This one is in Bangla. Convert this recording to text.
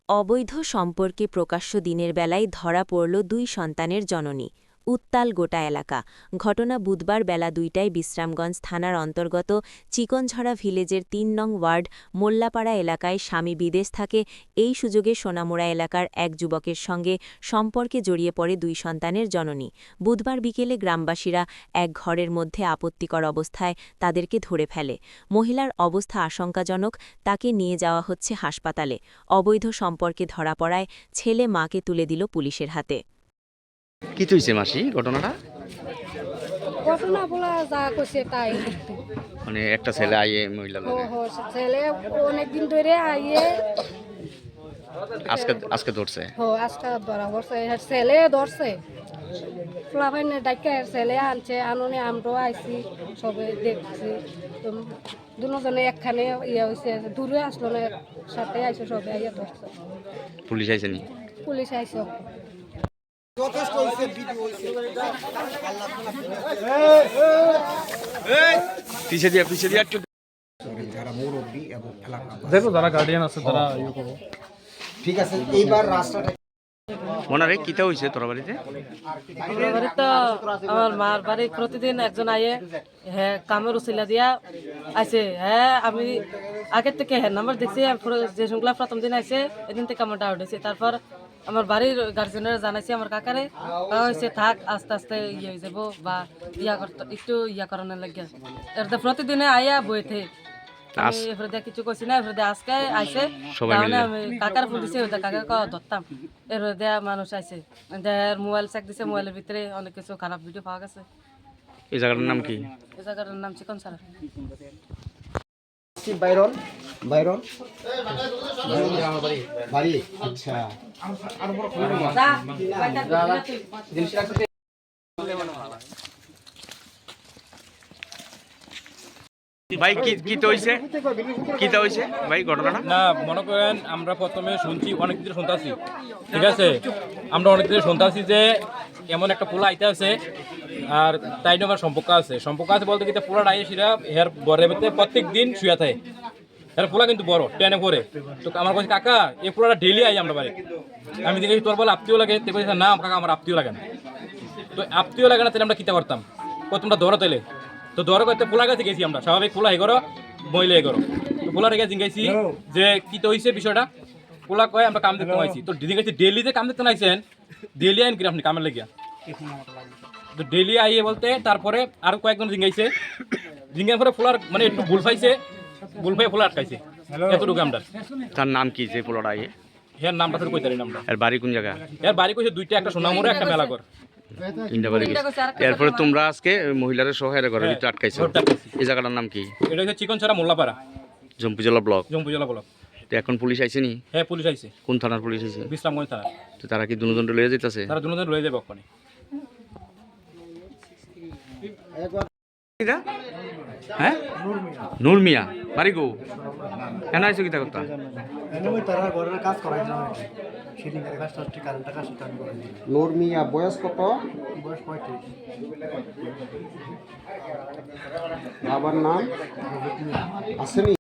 অবৈধ সম্পর্কে প্রকাশ্য দিনের বেলায় ধরা পড়ল ২ সন্তানের জননী। উত্তাল গোটা এলাকা। ঘটনা বুধবার বেলা ২টায় বিশ্রামগঞ্জ থানার অন্তর্গত চিকনঝরা ভিলেজের ৩ নং ওয়ার্ড মোল্লাপাড়া এলাকায় স্বামী বিদেশ থাকে এই সুযোগে সোনামুড়া এলাকার এক যুবকের সঙ্গে সম্পর্কে জড়িয়ে পড়ে ২ সন্তানের জননী। বুধবার বিকেলে গ্রামবাসীরা এক ঘরের মধ্যে আপত্তিকর অবস্থায় তাদেরকে ধরে ফেলে। মহিলার অবস্থা আশঙ্কাজনক, তাকে নিয়ে যাওয়া হচ্ছে হাসপাতালে। অবৈধ সম্পর্কে ধরা পড়ায় ছেলে মাকে তুলে দিল পুলিশের হাতে। কি হইছে মাসি ঘটনাটা? ঘটনা বলা যা কইছে তাই। মানে একটা ছেলে আইয়ে মহিলা ও হো ছেলে অনেকদিন ধরে আইয়ে আজকে ধরছে। হো আজকে ধরা পড়ছে, ছেলে ধরছে ফ্লাভাইনে ডাইকা ছেলে আনছে, আননে আমরাও আইছি, সবে দেখছি। দুজনে একখানে ইয়ে হয়েছে, দূরে আসলো না, সাথে আইছে, সবে আইয়া ধরছে। পুলিশ আইছে নি? পুলিশ আইছে। পিছে দিয়া একটু যারা মুরব্বী এবং এলাকা দেখো যারা গার্ডিয়ান আছে তারা ইয়ে করো। ঠিক আছে, এইবার রাস্তাটা মনে রে কিতা হইছে তোর বাড়িতে? আমার বাড়ি তো আমার মার বাড়ি প্রতিদিন একজন আয়ে, হ্যাঁ কামের উচিলা দিয়া আইছে। হ্যাঁ আমি আগের থেকে হ্যাঁ নাম্বার দেখছি, যে শুনলা প্রথম দিন আইছে এদিন থেকে আমার ডাউট হয়েছে। তারপর আমার বাড়ির গার্জেনের জানাইছি, আমার কাকারে হয়েছে থাক আস্তে আস্তে ইয়ে হয়ে যাবো বা ইয়া করতে একটু ইয়া করানোর লাগিয়া এর প্রতিদিনে আইয়া বইতে আমি এফরে কিছু কইছি না। এফরে আজকে আইছে, তাহলে আমি কাকার ফোন দিছি, ওটা কাকা ধরতাম। এর দেয়া মানুষ আইছে, দেয়ার মোবাইল চেক দিছে, মোবাইলের ভিতরে অনেক কিছু খারাপ ভিডিও পাওয়া গেছে। এই জায়গাটার নাম কি? এই জায়গাটার নাম চিকনঝরা। বাইরন বাইরন বাড়ি। আচ্ছা, ভাই কিতা হইছে ভাই ঘটনাটা? না মনে করেন আমরা প্রথমে শুনছি, অনেক দিন শুনতেছি, ঠিক আছে, আমরা অনেক দিন শুনতেছি যে এমন একটা পোলা আইতে আছে আর তাই আমার সম্পর্ক আছে বলতে কিন্তু পোলা আইয়ে সেটা হের ঘরের ভিতরে প্রত্যেক দিন শুয়ে থাকে। এর পোলা কিন্তু বড় টেনে পড়ে। তো আমার কাছে কাকা এই পোলাটা ডেলি আই আমরা বাড়ি। আমি দেখি তোর বলে আত্মীয় লাগে, তো বলছে না কাকা আমার আত্মীয় লাগে না। তো আত্মীয় লাগে না, তাহলে আমরা কিতা করতাম? তোমরা ধরো তাইলে তো ধরো করতে পোলার কাছে গেছি আমরা, স্বাভাবিক পোলা এগোরো মহিলা এগোরো। তো পোলার রেখে জিজ্ঞাসি যে কি তো হয়েছে বিষয়টা। পোলা কয় আমরা কাম দেখতে আইছি। তো জিজ্ঞাসি ডেলিতে কাম দেখতে আইছেন, ডেলি আইন কিনা আপনি কামের লেগিয়া? তো ডেলি আইয়ে বলতে তারপরে আরো কয়েকজন জিজ্ঞাসার পরে পোলার মানে একটু ভুল পাইছে, ভুল পাই পোলা আটকাইছে, এতটুকু আমরা। তার নাম কি যে পোলাটা আইয়ে? হ্যাঁ নামটা তো কইতারি নামটা। এর বাড়ি কোন জায়গা? এর বাড়ি কইছে দুইটা, একটা সোনামুড়া একটা মেলাঘর। এরপরে তোমরা আজকে মহিলাদের সহায়তা ঘরের ভিতরে আটকাইছো। এই জায়গাটার নাম কি? এটা হচ্ছে চিকনঝরা মোল্লাপাড়া, জম্পুজলা ব্লক। জম্পুজলা ব্লক। তো এখন পুলিশ আইছে নি? হ্যাঁ পুলিশ আইছে। কোন থানার পুলিশ আইছে? বিশ্রামগঞ্জ থানা। তো তারা কি দুজন লয়ে যাইতাছে? তারা দুজন লয়ে যাবে ওখানে। হ্যাঁ নূর মিয়া বাড়ি গো কেন আইছো কিতা কথা? তারা ঘরের কাজ করাই না, নূর মিয়া বয়স কত? বয়স 35। বাবার নাম আসেনি?